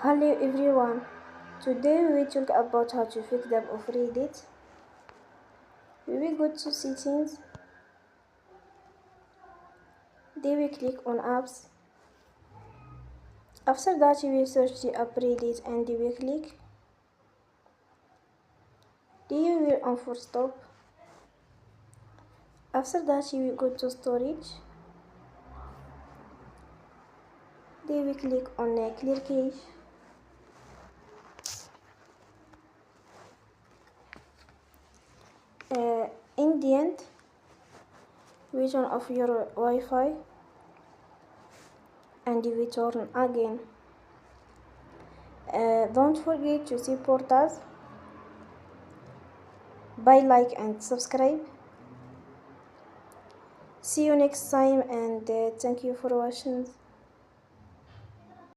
Hello everyone. Today we will talk about how to fix the of Reddit. We will go to settings. Then we click on apps. After that we will search the app Reddit and we will click. Then you will on for stop. After that you will go to storage. Then we click on clear cache. In the end, we turn off your Wi-Fi and we turn again. Don't forget to support us by like and subscribe. See you next time and thank you for watching.